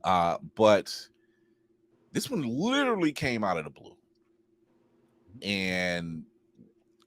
But this one literally came out of the blue and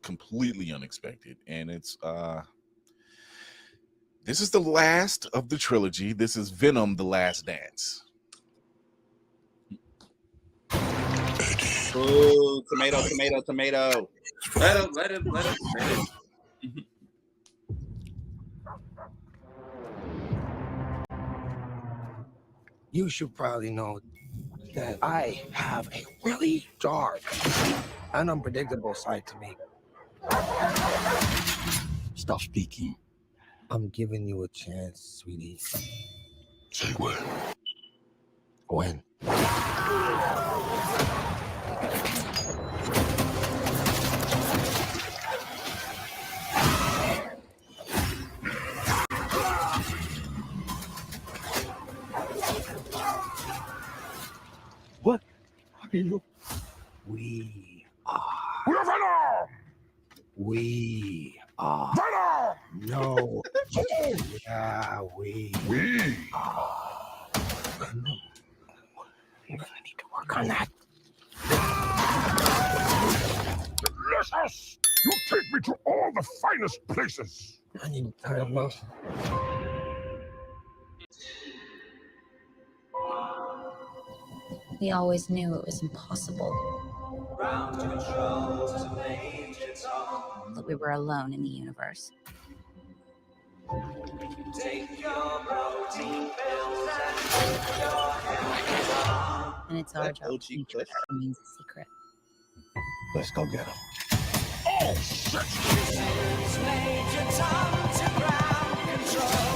completely unexpected. And it's this is the last of the trilogy. This is Venom: The Last Dance. Ooh, tomato. Let him finish. You should probably know that I have a really dark and unpredictable side to me. Stop speaking. I'm giving you a chance, sweetie. Say when. When? What are you? We are. We're Venom! We are. Venom! No. Yeah, we are. Venom. You're gonna need to work on that. Delicious! You take me to all the finest places. I need time off. We always knew it was impossible. That we were alone in the universe. And it's our job to make sure that remains a secret. Let's go get him. Oh, shit!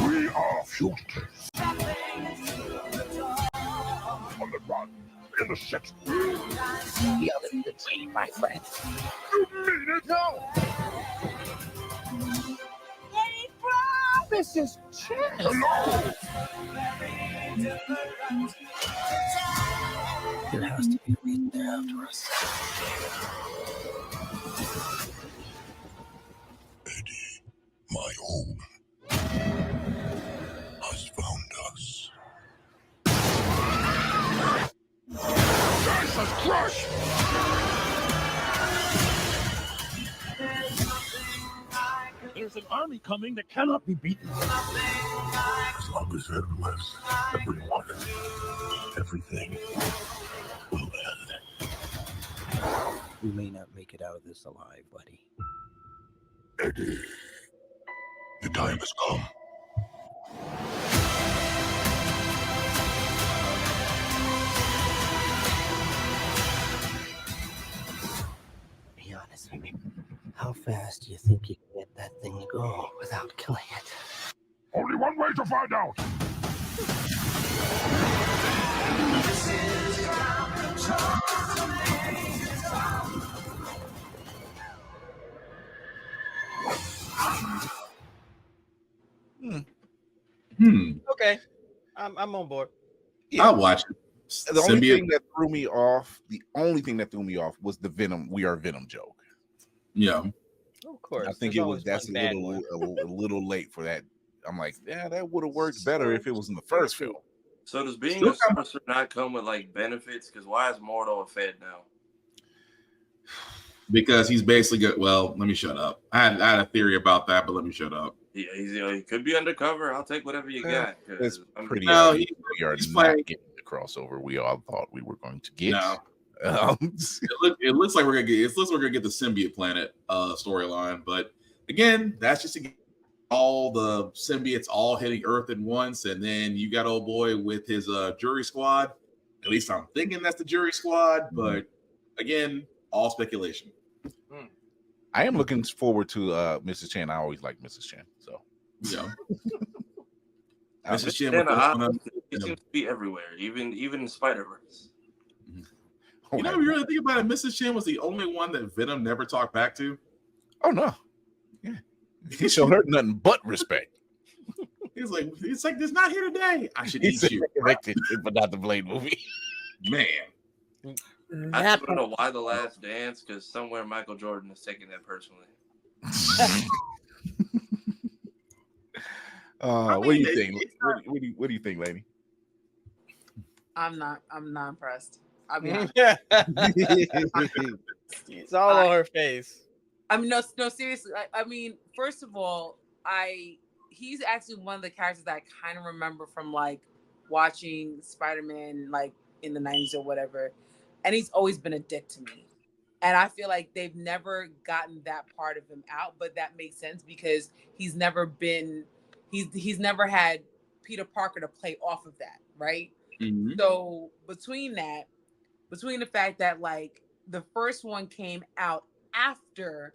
We are fugitives. On the run. In the shit. Yell in the tree, my friend. You mean it? No! Mrs. Chen! Hello! There has to be a reason they're after us. Eddie, my own, has found us. Jesus Christ! There's an army coming that cannot be beaten. As long as Ed lives, everyone, everything will end. We may not make it out of this alive, buddy. Eddie, the time has come. Be honest with me. How fast do you think you can get that thing to go without killing it? Only one way to find out. Okay, I'm on board. Yeah. I'll watch it. The only Symbiote. thing that threw me off, was the Venom. We are Venom joke. Yeah. Of course. I think that's a little late for that. I'm like, yeah, that would have worked better if it was in the first film. So does being a sorcerer not come with like benefits? Because why is Mordo a Fed now? Because he's basically good. Well, let me shut up. I had a theory about that, but let me shut up. Yeah, he could be undercover. I'll take whatever you got. It's pretty No, obvious we are not getting the crossover we all thought we were going to get. No. It looks like we're gonna get. It looks like we're gonna get the symbiote planet storyline, but again, that's just to get all the symbiotes all hitting Earth at once, and then you got old boy with his jury squad. At least I'm thinking that's the jury squad, but again, all speculation. I am looking forward to Mrs. Chan. I always like Mrs. Chan, so yeah. Mrs. Chan, he seems to be everywhere, even in Spider-Verse. You know, if you really think about it, Mrs. Chan was the only one that Venom never talked back to. Oh no, yeah, he showed her nothing but respect. It's like it's not here today. I should eat you, but not the Blade movie, man. I don't know why The Last Dance, because somewhere Michael Jordan is taking that personally. What do you think? What do you think, lady? I'm not impressed. I'll be honest. It's all on her face. I mean, no, seriously. I mean, first of all, he's actually one of the characters that I kind of remember from like watching Spider-Man like in the 90s or whatever, and he's always been a dick to me. And I feel like they've never gotten that part of him out, but that makes sense because he's never had Peter Parker to play off of that, right? Mm-hmm. So between the fact that like the first one came out after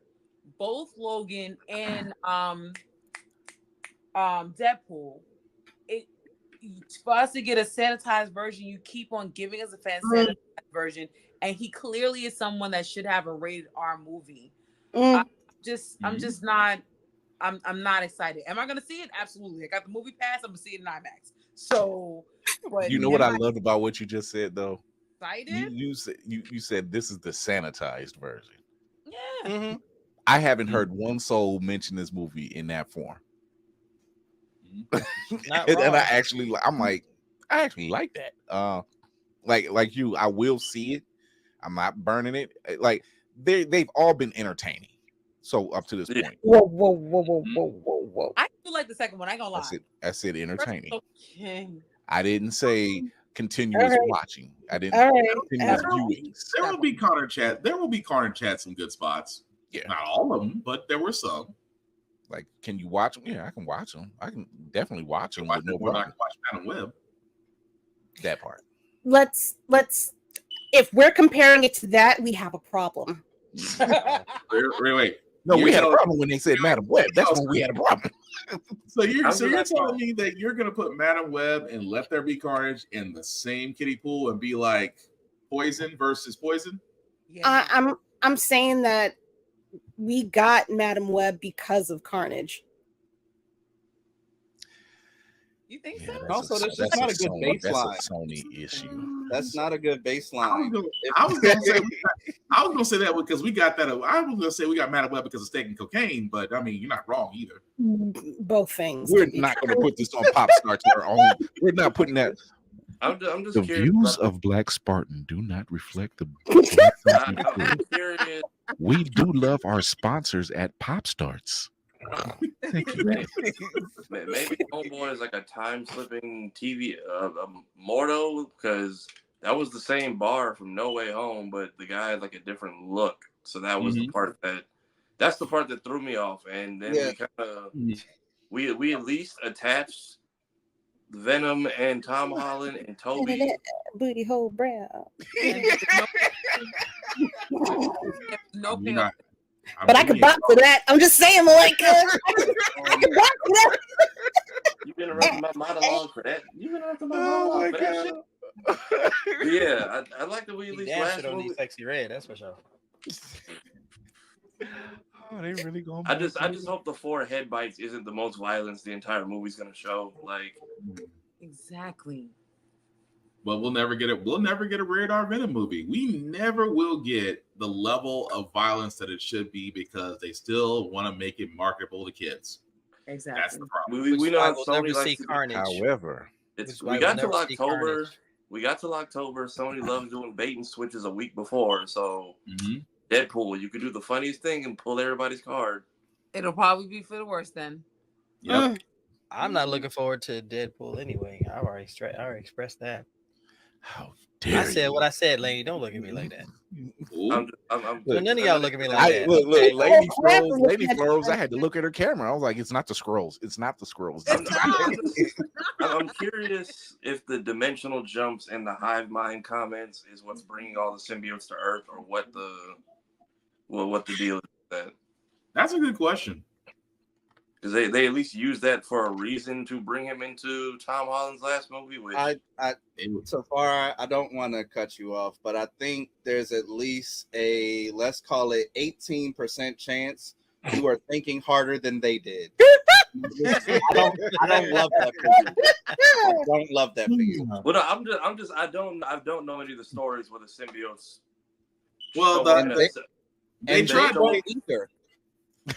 both Logan and Deadpool, for us to get a sanitized version, you keep on giving us a sanitized version, and he clearly is someone that should have a rated R movie. I'm not excited. Am I gonna see it? Absolutely. I got the movie pass. I'm gonna see it in IMAX. So, but you know what I loved about what you just said though? Excited? You said this is the sanitized version. Yeah. Mm-hmm. I haven't heard one soul mention this movie in that form. And I actually like that. Like you, I will see it. I'm not burning it. Like they've all been entertaining. So up to this point. Whoa. I do like the second one. I ain't gonna lie. I said entertaining. Okay. I didn't say continuous watching. I didn't continuous viewings. There will be Connor chat. There will be Connor chat some good spots. Yeah. Not all of them, but there were some. Like, can you watch them? Yeah, I can watch them. I can definitely watch them. I can watch Venom Web. That part. Let's. If we're comparing it to that, we have a problem. Wait. No, we had a problem when they said Madam Web. That's when we had a problem. So you're telling me that you're gonna put Madam Web and Let There Be Carnage in the same kiddie pool and be like Poison versus Poison? Yeah. I'm saying that we got Madam Web because of Carnage. You think so? Also, that's just not a good baseline. That's a Sony issue. That's not a good baseline. I was gonna say that because we got that. I was gonna say we got Madam Web because of steak and cocaine, but I mean you're not wrong either. Both things. We're not going to put this on Pop Star to our own. We're not putting that. I'm just the curious. Views of Black Spartan do not reflect the. I'm curious. We do love our sponsors at Pop Starts. Thank you. Maybe Homeboy is like a time slipping TV Mordo, because that was the same bar from No Way Home, but the guy had like a different look. So that was the part that's the part that threw me off. And then we kind of we at least attached Venom and Tom Holland and Toby. Booty hole brow. No But I could bop to that. I'm just saying, like, I could bop to that. You've been interrupting my monologue for that. You've been interrupting my monologue for that shit. Yeah, I like the way you least last movie. Sexy Red, that's for sure. Oh, they really going. I just hope the 4 head bites isn't the most violence the entire movie's gonna show. Like, exactly. But we'll never get it. We'll never get a rated R Venom movie. We never will get the level of violence that it should be because they still want to make it marketable to kids. Exactly. That's the problem. We know we'll never see Carnage. However, we got till October. We got till October. Sony loves doing bait and switches a week before. So Deadpool, you could do the funniest thing and pull everybody's card. It'll probably be for the worst then. Yep. I'm not looking forward to Deadpool anyway. I already expressed that. How dare I said what I said, Lady. Don't look at me like that. Look, none of y'all look at me like that. Look, Lady Froze. I had to look at her camera. I was like, it's not the scrolls. It's not the scrolls. I'm curious if the dimensional jumps and the hive mind comments is what's bringing all the symbiotes to Earth, or what the deal is with that. That's a good question. Because they at least use that for a reason to bring him into Tom Holland's last movie. Which So far, I don't want to cut you off, but I think there's at least a, let's call it 18% chance you are thinking harder than they did. I don't love that for you. I don't love that for you. Well, I don't know any of the stories where the symbiotes. Well, they tried either.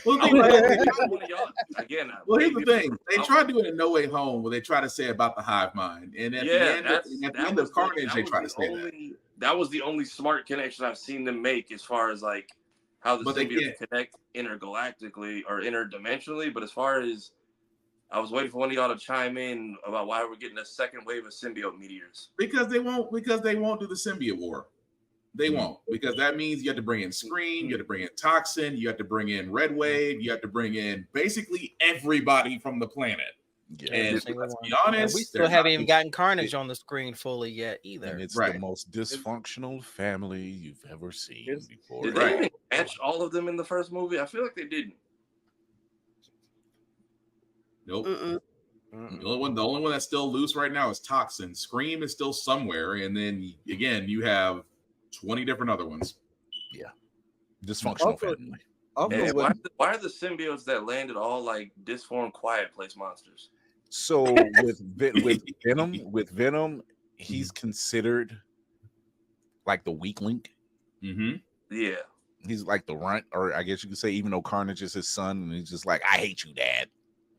Well, I was waiting for one of y'all again. well, here's the thing: they tried to do it in No Way Home, where they try to say about the hive mind, and at the end of Carnage, they try to say that. That was the only smart connection I've seen them make, as far as like how the symbiotes connect intergalactically or interdimensionally. But as far as I was waiting for one of y'all to chime in about why we're getting a second wave of symbiote meteors. Because they won't do the symbiote war. They won't, because that means you have to bring in Scream, you have to bring in Toxin, you have to bring in Red Wave, you have to bring in basically everybody from the planet. Yeah. And let's be honest, we still haven't even gotten Carnage on the screen fully yet either. And it's the most dysfunctional family you've ever seen before. Did they even catch all of them in the first movie? I feel like they didn't. Nope. The only one that's still loose right now is Toxin. Scream is still somewhere, and then again you have 20 different other ones. Yeah, dysfunctional family. And why are the symbiotes that landed all like disformed Quiet Place monsters? So with Venom, he's considered like the weak link. Yeah, he's like the runt, or I guess you could say, even though Carnage is his son, and he's just like, I hate you, Dad.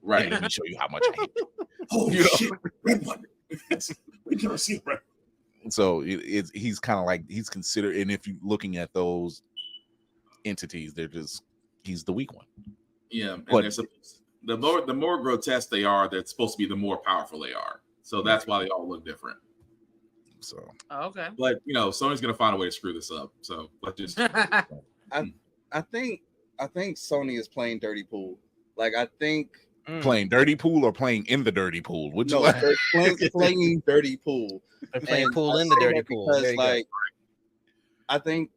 Right. Let me show you how much I hate you. Oh shit, red one. We never see red. So he's kind of like, he's considered, and if you're looking at those entities, he's the weak one. Yeah, and the more grotesque they are, that's supposed to be the more powerful they are. So that's why they all look different. So okay, but Sony's gonna find a way to screw this up. So let's just. I think Sony is playing dirty pool. Like I think. Playing dirty pool or playing in the dirty pool? They're playing dirty pool. They're playing pool in the dirty pool. Because, I think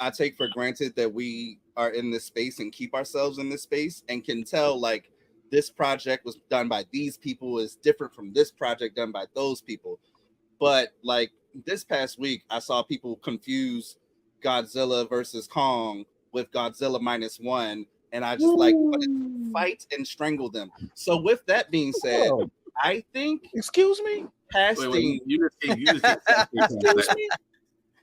I take for granted that we are in this space and keep ourselves in this space and can tell like this project was done by these people is different from this project done by those people. But like this past week, I saw people confuse Godzilla versus Kong with Godzilla -1. And I just wanted to fight and strangle them. So with that being said, I think. Excuse me. Casting. You Excuse me.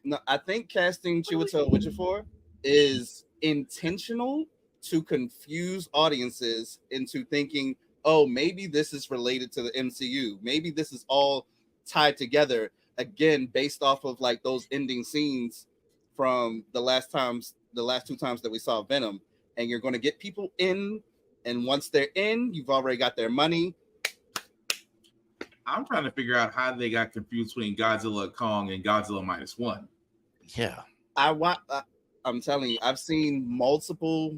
No, I think casting Chiwetel Ejiofor is intentional to confuse audiences into thinking, oh, maybe this is related to the MCU. Maybe this is all tied together again, based off of like those ending scenes from the last two times that we saw Venom. And you're going to get people in, and once they're in, you've already got their money. I'm trying to figure out how they got confused between Godzilla Kong and Godzilla -1. Yeah, I'm telling you, I've seen multiple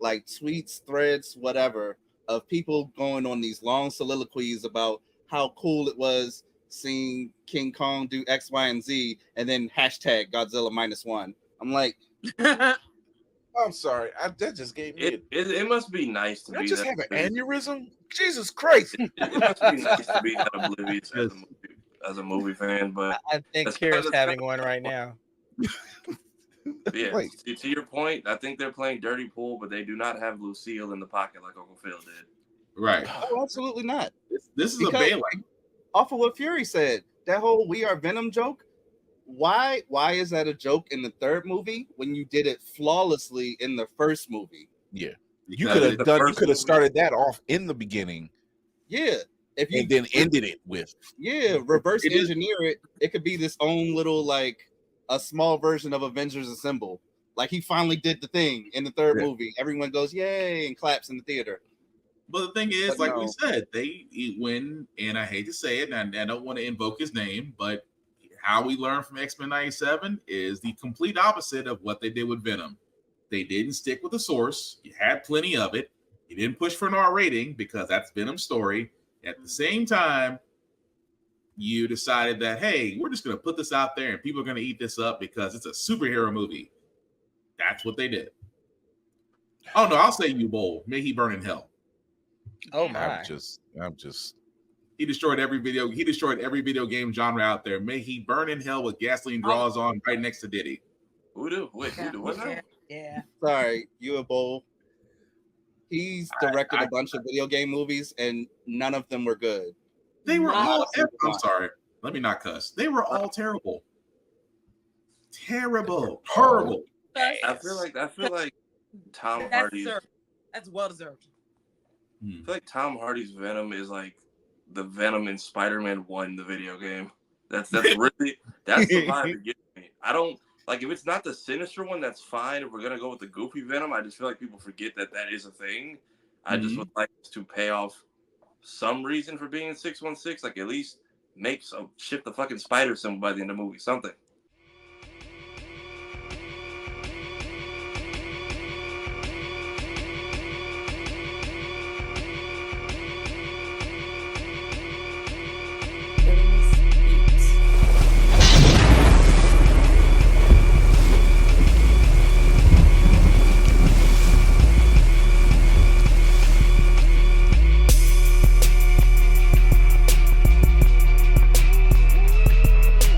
like tweets, threads, whatever, of people going on these long soliloquies about how cool it was seeing King Kong do X, Y, and Z, and then hashtag Godzilla -1. I'm like. I'm sorry. That just gave me. It must be nice to be. I just have an aneurysm. Jesus Christ! It must be nice to be that oblivious as a movie fan, but I think Kira's having one right now. Yeah, to your point, I think they're playing dirty pool, but they do not have Lucille in the pocket like Uncle Phil did. Right? Oh, absolutely not. This is a bailout. Off of what Fury said, that whole "We Are Venom" joke. Why is that a joke in the third movie when you did it flawlessly in the first movie? Yeah, you could have started that off in the beginning. Yeah, and then ended it with reverse engineer it. It could be this own little like a small version of Avengers Assemble. Like he finally did the thing in the third movie. Everyone goes yay and claps in the theater. But the thing is, like we said, and I hate to say it, and I don't want to invoke his name, but. How we learned from X-Men 97 is the complete opposite of what they did with Venom. They didn't stick with the source. You had plenty of it. You didn't push for an R rating because that's Venom's story. At the same time, you decided that, hey, we're just going to put this out there and people are going to eat this up because it's a superhero movie. That's what they did. Oh, no, I'll say you bold. May he burn in hell. Oh, my. I'm just. He destroyed every video game genre out there. May he burn in hell with gasoline draws on right next to Diddy. Who do? What now? Yeah. Sorry, you a bowl. He's directed a bunch of video game movies, and none of them were good. They were all. I'm sorry. Let me not cuss. They were all terrible. Terrible. Horrible. I feel like Tom That's Hardy's. deserved. That's well deserved. I feel like Tom Hardy's Venom is like the Venom in Spider-Man 1, the video game. That's really that's the vibe it gives me. I don't like if it's not the sinister one, that's fine. If we're gonna go with the goofy Venom, I just feel like people forget that that is a thing. I just would like to pay off some reason for being in 616. Like at least make some shift the fucking spider symbol by the end of the movie. Something.